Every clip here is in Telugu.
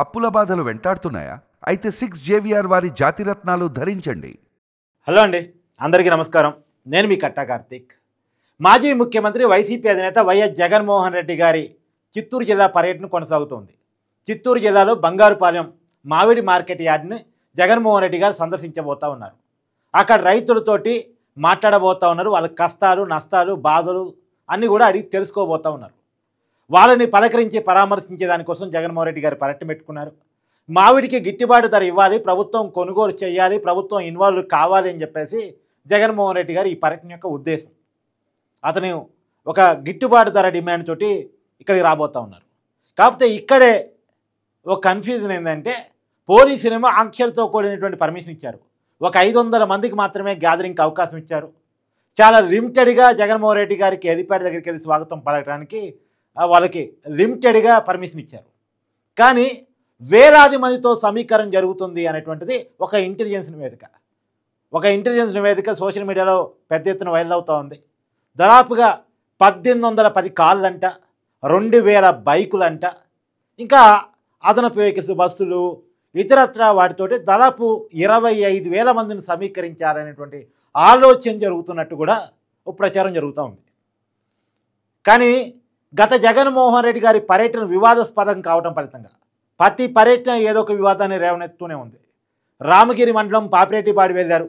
అప్పుల బాధలు వెంటాడుతున్నాయా? అయితే 6 జేవిఆర్ వారి జాతిరత్నాలు ధరించండి. హలో అండి, అందరికీ నమస్కారం. నేను మీ కట్టా కార్తీక్. మాజీ ముఖ్యమంత్రి వైసీపీ అధినేత వైఎస్ జగన్మోహన్ రెడ్డి గారి చిత్తూరు జిల్లా పర్యటన కొనసాగుతోంది. చిత్తూరు జిల్లాలో బంగారుపాలెం మామిడి మార్కెట్ యార్డ్ని జగన్మోహన్ రెడ్డి గారు సందర్శించబోతూ ఉన్నారు. అక్కడ రైతులతోటి మాట్లాడబోతూ ఉన్నారు. వాళ్ళ కష్టాలు, నష్టాలు, బాధలు అన్నీ కూడా అడిగి తెలుసుకోబోతూ ఉన్నారు. వాళ్ళని పలకరించి పరామర్శించే దానికోసం జగన్మోహన్ రెడ్డి గారు పర్యటన పెట్టుకున్నారు. మామిడికి గిట్టుబాటు ధర ఇవ్వాలి, ప్రభుత్వం కొనుగోలు చేయాలి, ప్రభుత్వం ఇన్వాల్వ్ కావాలి అని చెప్పేసి జగన్మోహన్ రెడ్డి గారు ఈ పర్యటన యొక్క ఉద్దేశం. అతను ఒక గిట్టుబాటు ధర డిమాండ్ తోటి ఇక్కడికి రాబోతూ ఉన్నారు. కాకపోతే ఇక్కడే ఒక కన్ఫ్యూజన్ ఏంటంటే, పోలీసులేమో ఆంక్షలతో కూడినటువంటి పర్మిషన్ ఇచ్చారు. ఒక 500 మందికి మాత్రమే గ్యాదరింగ్కి అవకాశం ఇచ్చారు. చాలా లిమిటెడ్గా జగన్మోహన్ రెడ్డి గారికి హెలిప్యాడ్ దగ్గరికి వెళ్ళి స్వాగతం పలకడానికి వాళ్ళకి లిమిటెడ్గా పర్మిషన్ ఇచ్చారు. కానీ వేలాది మందితో సమీకరణ జరుగుతుంది అనేటువంటిది ఒక ఇంటెలిజెన్స్ నివేదిక సోషల్ మీడియాలో పెద్ద ఎత్తున వైరల్ అవుతూ ఉంది. దాదాపుగా 1810 కార్లంట, 2000 బైకులంట, ఇంకా అదనపు వెహికల్స్, బస్సులు, ఇతరత్ర వాటితోటి దాదాపు 25,000 మందిని సమీకరించాలనేటువంటి ఆలోచన జరుగుతున్నట్టు కూడా ఒక ప్రచారం జరుగుతూ ఉంది. కానీ గత జగన్మోహన్ రెడ్డి గారి పర్యటన వివాదాస్పదం కావడం ఫలితంగా ప్రతి పర్యటన ఏదో ఒక వివాదాన్ని రేవనెత్తూనే ఉంది. రామగిరి మండలం పాపిరెడ్డిపాడు వెళ్ళారు.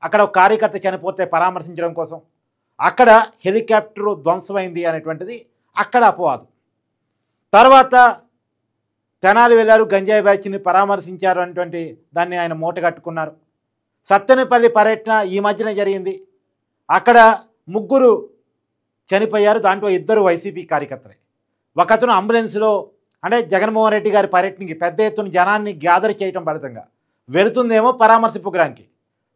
అక్కడ ఒక కార్యకర్త చనిపోతే పరామర్శించడం కోసం అక్కడ హెలికాప్టర్ ధ్వంసమైంది అనేటువంటిది అక్కడ అపవాదం. తర్వాత తెనాలి వెళ్ళారు, గంజాయి బ్యాచ్ని పరామర్శించారు అనేటువంటి దాన్ని ఆయన మూట కట్టుకున్నారు. సత్తెనపల్లి పర్యటన ఈ మధ్యన జరిగింది. అక్కడ 3 చనిపోయారు. దాంట్లో 2 వైసీపీ కార్యకర్తలే. ఒకతను అంబులెన్స్లో, అంటే జగన్మోహన్ రెడ్డి గారి పర్యటనకి పెద్ద ఎత్తున జనాన్ని గ్యాదర్ చేయడం ఫలితంగా వెళుతుందేమో పరామర్శ ప్రోగ్రాంకి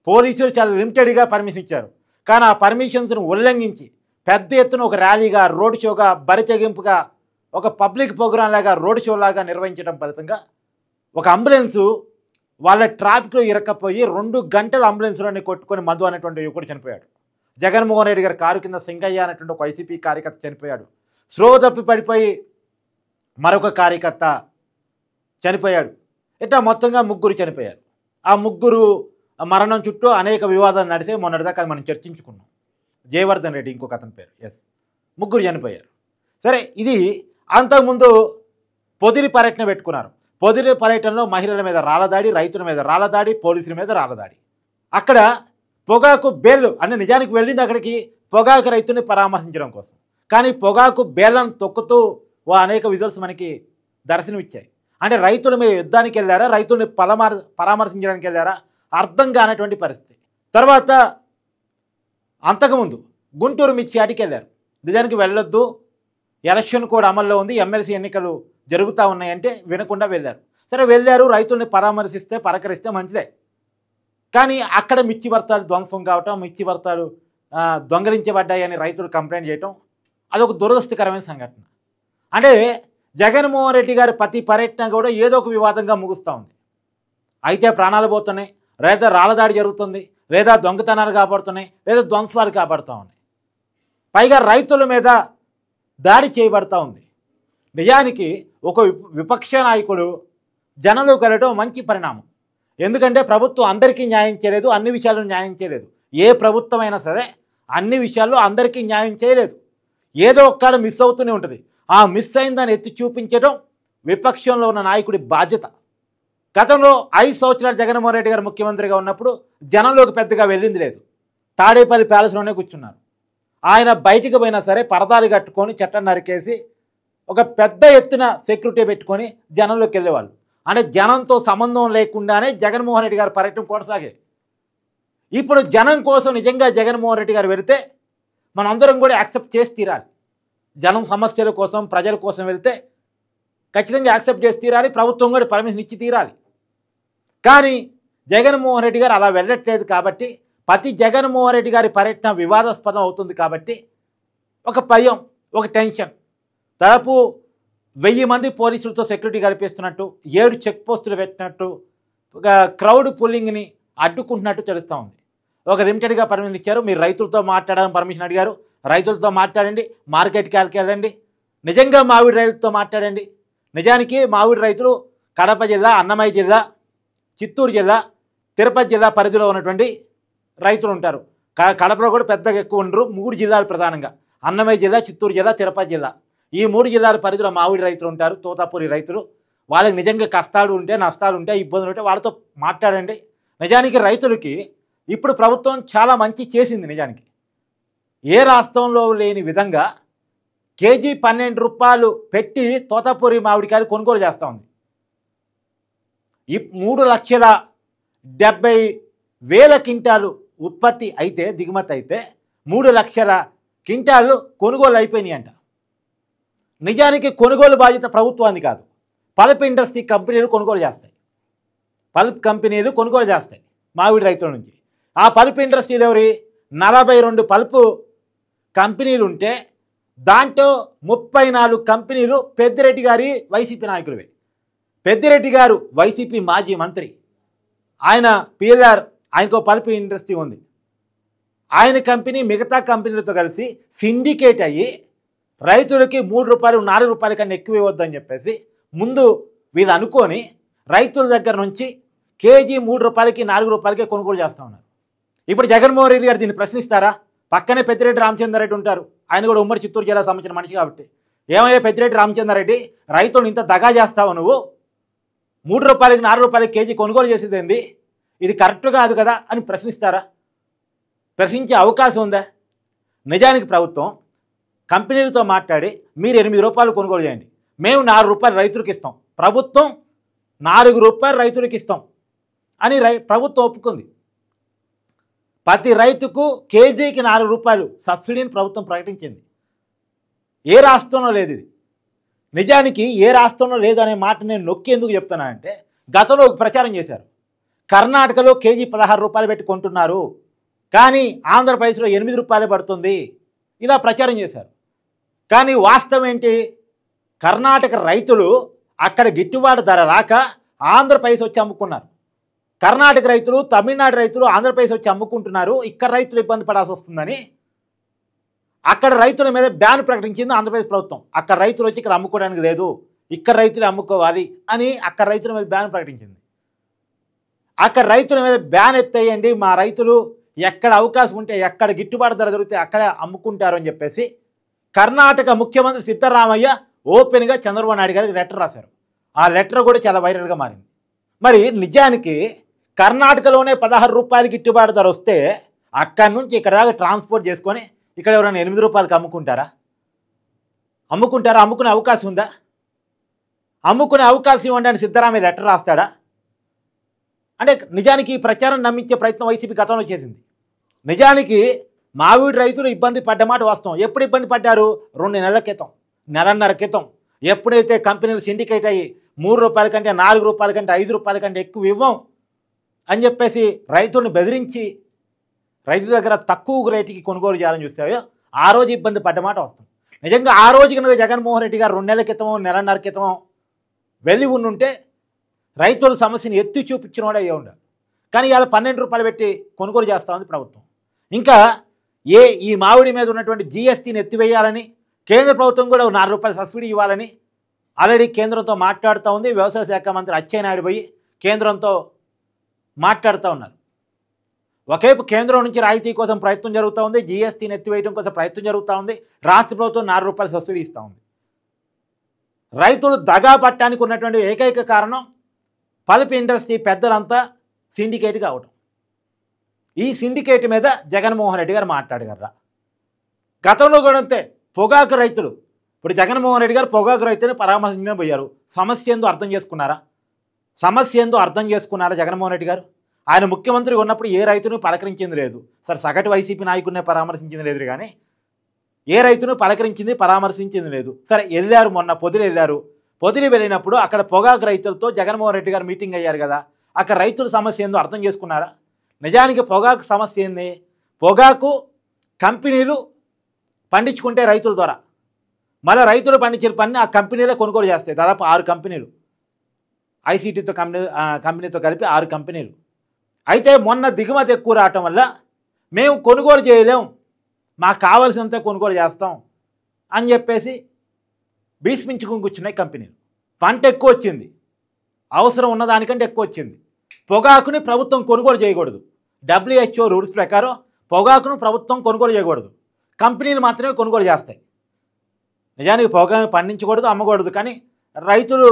పోలీసులు చాలా లిమిటెడ్గా పర్మిషన్ ఇచ్చారు. కానీ ఆ పర్మిషన్స్ను ఉల్లంఘించి పెద్ద ఎత్తున ఒక ర్యాలీగా, రోడ్ షోగా, బరితెగింపుగా, ఒక పబ్లిక్ ప్రోగ్రాం లాగా, రోడ్ షో లాగా నిర్వహించడం ఫలితంగా ఒక అంబులెన్సు వాళ్ళ ట్రాఫిక్లో ఇరక్కపోయి 2 గంటలు అంబులెన్స్లోనే కొట్టుకొని మధు అనేటువంటి యువకుడు చనిపోయాడు. జగన్మోహన్ రెడ్డి గారి కారు కింద సింగయ్య అనేటువంటి ఒక వైసీపీ కార్యకర్త చనిపోయాడు. స్లో తప్పి పడిపోయి మరొక కార్యకర్త చనిపోయాడు. ఇట్లా మొత్తంగా 3 చనిపోయారు. ఆ 3 మరణం చుట్టూ అనేక వివాదాలు నడిసే మొన్నటిదాకా మనం చర్చించుకున్నాం. జయవర్ధన్ రెడ్డి ఇంకొక అతని పేరు. 3 చనిపోయారు. సరే, ఇది అంతకుముందు పొదిలి పర్యటన పెట్టుకున్నారు. పొదిలి పర్యటనలో మహిళల మీద రాళ్ళదాడి, రైతుల మీద రాళ్ళదాడి, పోలీసుల మీద రాళ్ళదాడి. అక్కడ పొగాకు బేళ్ళు అంటే నిజానికి వెళ్ళింది అక్కడికి పొగాకు రైతుని పరామర్శించడం కోసం. కానీ పొగాకు బేళ్ళను తొక్కుతూ అనేక విజువల్స్ మనకి దర్శనమిచ్చాయి. అంటే రైతుల మీద యుద్ధానికి వెళ్ళారా, రైతుల్ని పరామర్శించడానికి వెళ్ళారా, అర్థం కానటువంటి పరిస్థితి. తర్వాత అంతకుముందు గుంటూరు మిర్చి యార్డుకి వెళ్ళారు. నిజానికి వెళ్ళొద్దు, ఎలక్షన్ కూడా అమల్లో ఉంది, ఎమ్మెల్సీ ఎన్నికలు జరుగుతూ ఉన్నాయంటే వినకుండా వెళ్ళారు. సరే, వెళ్ళారు, రైతుల్ని పలకరిస్తే మంచిదే. కానీ అక్కడ మిర్చి బస్తాలు ధ్వంసం కావటం, మిర్చి బస్తాలు దొంగలించబడ్డాయని రైతులు కంప్లైంట్ చేయటం అదొక దురదృష్టకరమైన సంఘటన. అంటే జగన్మోహన్ రెడ్డి గారి ప్రతి పర్యటన కూడా ఏదో ఒక వివాదంగా ముగుస్తూ ఉంది. అయితే ప్రాణాలు పోతున్నాయి, లేదా రాళ్ళదాడి జరుగుతుంది, లేదా దొంగతనాలు కాపాడుతున్నాయి, లేదా ధ్వంసాలు కాపాడుతూ ఉన్నాయి. పైగా రైతుల మీద దాడి చేయబడతా ఉంది. నిజానికి ఒక విపక్ష నాయకుడు జనంలోకి వెళ్ళడం మంచి పరిణామం. ఎందుకంటే ప్రభుత్వం అందరికీ న్యాయం చేయలేదు, అన్ని విషయాల్లో న్యాయం చేయలేదు. ఏ ప్రభుత్వం అయినా సరే అన్ని విషయాల్లో అందరికీ న్యాయం చేయలేదు. ఏదో ఒక్కడ మిస్ అవుతూనే ఉంటుంది. ఆ మిస్ అయిన దాన్ని ఎత్తి చూపించడం విపక్షంలో ఉన్న నాయకుడి బాధ్యత. గతంలో 5 సంవత్సరాలు జగన్మోహన్ రెడ్డి గారు ముఖ్యమంత్రిగా ఉన్నప్పుడు జనంలోకి పెద్దగా వెళ్ళింది లేదు. తాడేపల్లి ప్యాలెస్లోనే కూర్చున్నారు. ఆయన బయటికి పోయినా సరే పరదాలు కట్టుకొని చట్టం నరికేసి ఒక పెద్ద ఎత్తున సెక్యూరిటీ పెట్టుకొని జనంలోకి వెళ్ళేవాళ్ళు. అంటే జనంతో సంబంధం లేకుండానే జగన్మోహన్ రెడ్డి గారి పర్యటన కొనసాగేది. ఇప్పుడు జనం కోసం నిజంగా జగన్మోహన్ రెడ్డి గారు వెళితే మనందరం కూడా యాక్సెప్ట్ చేసి తీరాలి. జనం సమస్యల కోసం, ప్రజల కోసం వెళ్తే ఖచ్చితంగా యాక్సెప్ట్ చేసి తీరాలి. ప్రభుత్వం కూడా పర్మిషన్ ఇచ్చి తీరాలి. కానీ జగన్మోహన్ రెడ్డి గారు అలా వెళ్ళట్లేదు కాబట్టి ప్రతి జగన్మోహన్ రెడ్డి గారి పర్యటన వివాదాస్పదం అవుతుంది కాబట్టి ఒక భయం, ఒక టెన్షన్. దాదాపు 1000 మంది పోలీసులతో సెక్యూరిటీ కల్పిస్తున్నట్టు, 7 చెక్ పోస్టులు పెట్టినట్టు, ఒక క్రౌడ్ పుల్లింగ్ని అడ్డుకుంటున్నట్టు తెలుస్తూ ఉంది. ఒక లిమిటెడ్గా పర్మిషన్ ఇచ్చారు. మీరు రైతులతో మాట్లాడాలని పర్మిషన్ అడిగారు. రైతులతో మాట్లాడండి, మార్కెట్కి వెళ్ళండి, నిజంగా మామిడి రైతులతో మాట్లాడండి. నిజానికి మామిడి రైతులు కడప జిల్లా, అన్నమయ్య జిల్లా, చిత్తూరు జిల్లా, తిరుపతి జిల్లా పరిధిలో ఉన్నటువంటి రైతులు ఉంటారు. కడపలో కూడా పెద్దగా ఎక్కువ ఉండరు. 3 జిల్లాలు ప్రధానంగా అన్నమయ్య జిల్లా, చిత్తూరు జిల్లా, తిరుపతి జిల్లా. ఈ 3 జిల్లాల పరిధిలో మామిడి రైతులు ఉంటారు, తోతాపూరి రైతులు. వాళ్ళకి నిజంగా కష్టాలు ఉంటే, నష్టాలు ఉంటే, ఇబ్బందులు ఉంటే వాళ్ళతో మాట్లాడండి. నిజానికి రైతులకి ఇప్పుడు ప్రభుత్వం చాలా మంచి చేసింది. నిజానికి ఏ రాష్ట్రంలో లేని విధంగా కేజీ 12 రూపాయలు పెట్టి తోతాపూరి మామిడికాయలు కొనుగోలు చేస్తూ ఉంది. ఈ 3,70,000 క్వింటాలు ఉత్పత్తి అయితే, దిగుమతి అయితే 3 లక్షల క్వింటాలు కొనుగోలు అయిపోయినాయి అంట. నిజానికి కొనుగోలు బాధ్యత ప్రభుత్వాన్ని కాదు, పల్ప్ ఇండస్ట్రీ కంపెనీలు కొనుగోలు చేస్తాయి. పల్ప్ కంపెనీలు కొనుగోలు చేస్తాయి మామిడి రైతుల నుంచి. ఆ పల్ప్ ఇండస్ట్రీలు ఎవరి 42 పల్పు కంపెనీలు ఉంటే దాంట్లో 34 కంపెనీలు పెద్దిరెడ్డి గారి వైసీపీ నాయకులవే. పెద్దిరెడ్డి గారు వైసీపీ మాజీ మంత్రి, ఆయన పిఎల్ఆర్, ఆయనకు పల్ప్ ఇండస్ట్రీ ఉంది. ఆయన కంపెనీ మిగతా కంపెనీలతో కలిసి సిండికేట్ అయ్యి రైతులకి 3 రూపాయలు 4 రూపాయల కన్నా ఎక్కువ ఇవ్వద్దని చెప్పేసి ముందు వీళ్ళు అనుకొని రైతుల దగ్గర నుంచి కేజీ 3 రూపాయలకి 4 రూపాయలకే కొనుగోలు చేస్తూ ఉన్నారు. ఇప్పుడు జగన్మోహన్ రెడ్డి గారు దీన్ని ప్రశ్నిస్తారా? పక్కనే పెద్దిరెడ్డి రామచంద్రారెడ్డి ఉంటారు, ఆయన కూడా ఉమ్మడి చిత్తూరు జిల్లా సంబంధించిన మనిషి కాబట్టి. ఏమయ్యా పెద్దిరెడ్డి రామచంద్రారెడ్డి, రైతులను ఇంత దగా చేస్తావు నువ్వు? 3 రూపాయలకి 4 రూపాయలకి కేజీ కొనుగోలు చేసేది ఏంది? ఇది కరెక్ట్ కాదు కదా అని ప్రశ్నిస్తారా? ప్రశ్నించే అవకాశం ఉందా? నిజానికి ప్రభుత్వం కంపెనీలతో మాట్లాడి మీరు 8 రూపాయలు కొనుగోలు చేయండి, మేము 4 రూపాయలు రైతులకు ఇస్తాం, ప్రభుత్వం 4 రూపాయలు రైతులకు ఇస్తాం అని ప్రభుత్వం ఒప్పుకుంది. ప్రతి రైతుకు కేజీకి 4 రూపాయలు సబ్సిడీని ప్రభుత్వం ప్రకటించింది. ఏ రాష్ట్రంలో లేదు ఇది. నిజానికి ఏ రాష్ట్రంలో లేదు అనే మాట నేను నొక్కి ఎందుకు చెప్తున్నానంటే, గతంలో ఒక ప్రచారం చేశారు. కర్ణాటకలో కేజీ 16 రూపాయలు పెట్టి కొంటున్నారు, కానీ ఆంధ్రప్రదేశ్లో 8 రూపాయలు పడుతుంది, ఇలా ప్రచారం చేశారు. కానీ వాస్తవం ఏంటి? కర్ణాటక రైతులు అక్కడ గిట్టుబాటు ధర రాక ఆంధ్రప్రదేశ్ వచ్చి అమ్ముకున్నారు. కర్ణాటక రైతులు, తమిళనాడు రైతులు ఆంధ్రప్రదేశ్ వచ్చి అమ్ముకుంటున్నారు. ఇక్కడ రైతులు ఇబ్బంది పడాల్సి వస్తుందని అక్కడ రైతుల మీద బ్యాన్ ప్రకటించింది ఆంధ్రప్రదేశ్ ప్రభుత్వం. అక్కడ రైతులు వచ్చి ఇక్కడ అమ్ముకోవడానికి లేదు, ఇక్కడ రైతులు అమ్ముకోవాలి అని అక్కడ రైతుల మీద బ్యాన్ ప్రకటించింది. అక్కడ రైతుల మీద బ్యాన్ ఎత్తేయండి, మా రైతులు ఎక్కడ అవకాశం ఉంటే, ఎక్కడ గిట్టుబాటు ధర దొరికితే అక్కడ అమ్ముకుంటారు అని చెప్పేసి కర్ణాటక ముఖ్యమంత్రి సిద్ధరామయ్య ఓపెన్గా చంద్రబాబు నాయుడు గారికి లెటర్ రాశారు. ఆ లెటర్ కూడా చాలా వైరల్గా మారింది. మరి నిజానికి కర్ణాటకలోనే 16 రూపాయలు గిట్టుబాటు ధర వస్తే అక్కడి నుంచి ఇక్కడ దాకా ట్రాన్స్పోర్ట్ చేసుకొని ఇక్కడ ఎవరైనా 8 రూపాయలకి అమ్ముకుంటారా? అమ్ముకునే అవకాశం ఉందా? అమ్ముకునే అవకాశం ఇవ్వండి అని సిద్ధరామయ్య లెటర్ రాస్తాడా? అంటే నిజానికి ఈ ప్రచారం నమ్మించే ప్రయత్నం వైసీపీ గతంలో చేసింది. నిజానికి మామిడి రైతులు ఇబ్బంది పడ్డమాట వాస్తవం. ఎప్పుడు ఇబ్బంది పడ్డారు? 2 నెలల క్రితం, నెలన్నర క్రితం ఎప్పుడైతే కంపెనీలు సిండికేట్ అయ్యి 3 రూపాయల కంటే, 4 రూపాయల కంటే, 5 రూపాయల కంటే ఎక్కువ ఇవ్వం అని చెప్పేసి రైతులను బెదిరించి రైతుల దగ్గర తక్కువ రేటుకి కొనుగోలు చేయాలని చూస్తాయో ఆ రోజు ఇబ్బంది పడ్డమాట వస్తుంది. నిజంగా ఆ రోజు కనుక జగన్మోహన్ రెడ్డి గారు 2 నెలల క్రితమో, నెలన్నర క్రితమో వెళ్ళి ఉండుంటే రైతుల సమస్యను ఎత్తి చూపించిన వాడు అయ్యే ఉండాలి. కానీ ఇవాళ 12 రూపాయలు పెట్టి కొనుగోలు చేస్తూ ఉంది ప్రభుత్వం. ఇంకా ఈ మామిడి మీద ఉన్నటువంటి జీఎస్టీని ఎత్తివేయాలని, కేంద్ర ప్రభుత్వం కూడా 4 రూపాయలు సబ్సిడీ ఇవ్వాలని ఆల్రెడీ కేంద్రంతో మాట్లాడుతూ ఉంది. వ్యవసాయ శాఖ మంత్రి అచ్చెన్నాయుడు పోయి కేంద్రంతో మాట్లాడుతూ ఉన్నారు. ఒకవైపు కేంద్రం నుంచి రాయితీ కోసం ప్రయత్నం జరుగుతూ ఉంది, జీఎస్టీని ఎత్తివేయడం కోసం ప్రయత్నం జరుగుతూ ఉంది, రాష్ట్ర ప్రభుత్వం 4 రూపాయలు సబ్సిడీ ఇస్తూ ఉంది. రైతులు దగా పట్టడానికి ఉన్నటువంటి ఏకైక కారణం పల్ప్ ఇండస్ట్రీ పెద్దలంతా సిండికేట్ కావడం. ఈ సిండికేట్ మీద జగన్మోహన్ రెడ్డి గారు మాట్లాడగలరా? గతంలో కూడా అంతే. పొగాకు రైతులు, ఇప్పుడు జగన్మోహన్ రెడ్డి గారు పొగాకు రైతుని పరామర్శించడం పోయారు. సమస్య ఏందో అర్థం చేసుకున్నారా? జగన్మోహన్ రెడ్డి గారు ఆయన ముఖ్యమంత్రి ఉన్నప్పుడు ఏ రైతును పలకరించింది లేదు. సరే, సగటు వైసీపీ నాయకుడినే పరామర్శించింది లేదు, కానీ ఏ రైతును పరామర్శించింది లేదు. సరే, వెళ్ళారు, మొన్న పొదిలి వెళ్ళారు. పొదిలి వెళ్ళినప్పుడు అక్కడ పొగాకు రైతులతో జగన్మోహన్ రెడ్డి గారు మీటింగ్ అయ్యారు కదా, అక్కడ రైతుల సమస్య ఏందో అర్థం చేసుకున్నారా? నిజానికి పొగాకు సమస్య ఏంది? పొగాకు కంపెనీలు పండించుకుంటే రైతుల ద్వారా మళ్ళీ రైతులు పండించిన పని ఆ కంపెనీలే కొనుగోలు చేస్తాయి. దాదాపు 6 కంపెనీలు, ఐసీటీతో కంపెనీతో కలిపి 6 కంపెనీలు. అయితే మొన్న దిగుమతి ఎక్కువ రావటం వల్ల మేము కొనుగోలు చేయలేం, మాకు కావాల్సినంత కొనుగోలు చేస్తాం అని చెప్పేసి భీష్మించుకుని కూర్చున్నాయి కంపెనీలు. పంట ఎక్కువ వచ్చింది, అవసరం ఉన్న దానికంటే ఎక్కువ వచ్చింది. పొగాకుని ప్రభుత్వం కొనుగోలు చేయకూడదు. WHO రూల్స్ ప్రకారం పొగాకును ప్రభుత్వం కొనుగోలు చేయకూడదు. కంపెనీలు మాత్రమే కొనుగోలు చేస్తాయి. నిజానికి పొగాకు పండించకూడదు, అమ్మకూడదు. కానీ రైతులు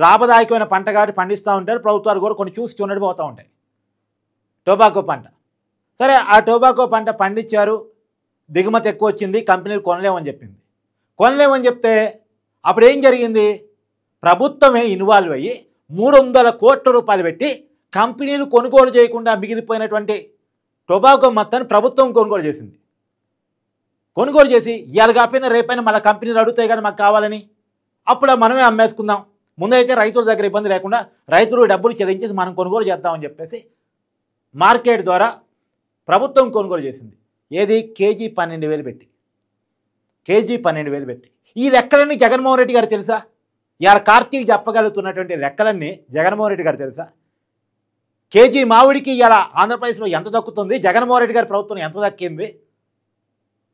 లాభదాయకమైన పంట కాబట్టి పండిస్తూ ఉంటారు. ప్రభుత్వాలు కూడా కొన్ని చూసి చూడటి పోతూ ఉంటాయి. టొబాకో పంట, సరే ఆ టొబాకో పంట పండించారు, దిగుమతి ఎక్కువ వచ్చింది, కంపెనీలు కొనలేమని చెప్పింది. కొనలేమని చెప్తే అప్పుడు ఏం జరిగింది? ప్రభుత్వమే ఇన్వాల్వ్ అయ్యి 300 కోట్ల రూపాయలు పెట్టి కంపెనీలు కొనుగోలు చేయకుండా మిగిలిపోయినటువంటి టొబాకో మొత్తాన్ని ప్రభుత్వం కొనుగోలు చేసింది. కొనుగోలు చేసి ఇవాళ కాకపోయినా రేపైనా మళ్ళీ కంపెనీలు అడుగుతాయి కదా మాకు కావాలని, అప్పుడు మనమే అమ్మేసుకుందాం, ముందైతే రైతుల దగ్గర ఇబ్బంది లేకుండా రైతులు డబ్బులు చెల్లించేసి మనం కొనుగోలు చేద్దామని చెప్పేసి మార్కెట్ ద్వారా ప్రభుత్వం కొనుగోలు చేసింది. ఏది? కేజీ 12,000 పెట్టి, కేజీ 12,000 పెట్టి. ఈ లెక్కలన్నీ జగన్మోహన్ రెడ్డి గారు తెలుసా? ఇవాళ కార్తీక్ చెప్పగలుగుతున్నటువంటి లెక్కలన్నీ జగన్మోహన్ రెడ్డి గారు తెలుసా? కేజీ మామిడికి ఇవాళ ఆంధ్రప్రదేశ్లో ఎంత దక్కుతుంది, జగన్మోహన్ రెడ్డి గారి ప్రభుత్వం ఎంత దక్కింది?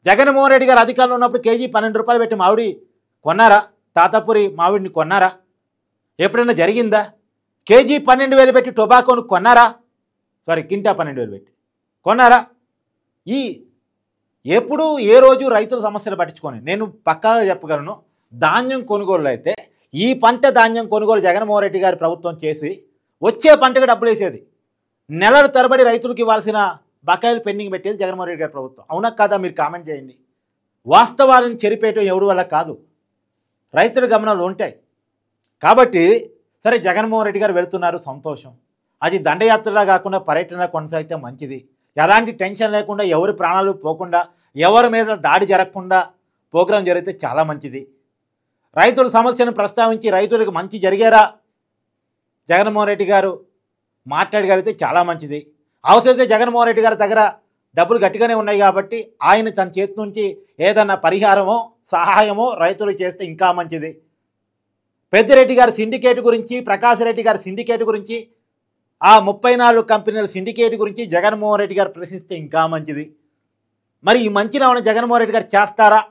జగన్మోహన్ రెడ్డి గారు అధికారంలో ఉన్నప్పుడు కేజీ 12 రూపాయలు పెట్టి మామిడి కొన్నారా? తాతాపురి మామిడిని కొన్నారా? ఎప్పుడైనా జరిగిందా? కేజీ 12,000 పెట్టి టొబాకోను కొన్నారా? సారీ, కింటా 12,000 పెట్టి కొన్నారా? ఈ ఎప్పుడు ఏ రోజు రైతుల సమస్యలు పట్టించుకొని నేను పక్కాగా చెప్పగలను. ధాన్యం కొనుగోలు అయితే ఈ పంట ధాన్యం కొనుగోలు జగన్మోహన్ రెడ్డి గారి ప్రభుత్వం చేసి వచ్చే పంటకు డబ్బులు వేసేది. నెలల తరబడి రైతులకు ఇవ్వాల్సిన బకాయిలు పెండింగ్ పెట్టేది జగన్మోహన్ రెడ్డి గారి ప్రభుత్వం. అవునా కాదా? మీరు కామెంట్ చేయండి. వాస్తవాలను చెరిపేయటం ఎవరి వల్ల కాదు, రైతుల గమనాలు ఉంటాయి. కాబట్టి సరే, జగన్మోహన్ రెడ్డి గారు వెళుతున్నారు, సంతోషం. అది దండయాత్రలా కాకుండా పర్యటన కొనసాగితే మంచిది. ఎలాంటి టెన్షన్ లేకుండా, ఎవరి ప్రాణాలు పోకుండా, ఎవరి మీద దాడి జరగకుండా ప్రోగ్రాం జరిగితే చాలా మంచిది. రైతుల సమస్యను ప్రస్తావించి రైతులకు మంచి జరిగేరా జగన్మోహన్ రెడ్డి గారు మాట్లాడగలిగితే చాలా మంచిది. అవసరమైతే జగన్మోహన్ రెడ్డి గారి దగ్గర డబ్బులు గట్టిగానే ఉన్నాయి కాబట్టి ఆయన తన చేతి నుంచి ఏదన్నా పరిహారమో సహాయమో రైతులు చేస్తే ఇంకా మంచిది. పెద్దిరెడ్డి గారి సిండికేట్ గురించి, ప్రకాష్ రెడ్డి గారి సిండికేట్ గురించి, ఆ 34 కంపెనీల సిండికేట్ గురించి జగన్మోహన్ రెడ్డి గారు ప్రశ్నిస్తే ఇంకా మంచిది. మరి ఈ మంచిని ఏమైనా జగన్మోహన్ రెడ్డి గారు చేస్తారా?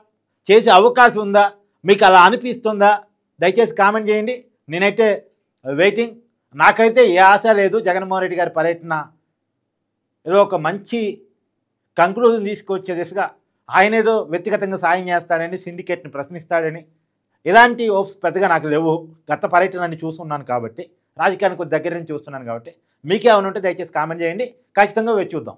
చేసే అవకాశం ఉందా? మీకు అలా అనిపిస్తుందా? దయచేసి కామెంట్ చేయండి. నేనైతే వెయిటింగ్. నాకైతే ఏ ఆశ లేదు. జగన్మోహన్ రెడ్డి గారి పర్యటన ఏదో ఒక మంచి కంక్లూజన్ తీసుకొచ్చే దిశగా, ఆయన ఏదో వ్యక్తిగతంగా సాయం చేస్తాడని, సిండికేట్ని ప్రశ్నిస్తాడని ఇలాంటి హోప్స్ పెద్దగా నాకు లేవు. గత పర్యటనని చూస్తున్నాను కాబట్టి, రాజకీయానికి దగ్గర నుంచి చూస్తున్నాను కాబట్టి. మీకేమైనా ఉంటే దయచేసి కామెంట్ చేయండి. ఖచ్చితంగా వేచి చూద్దాం.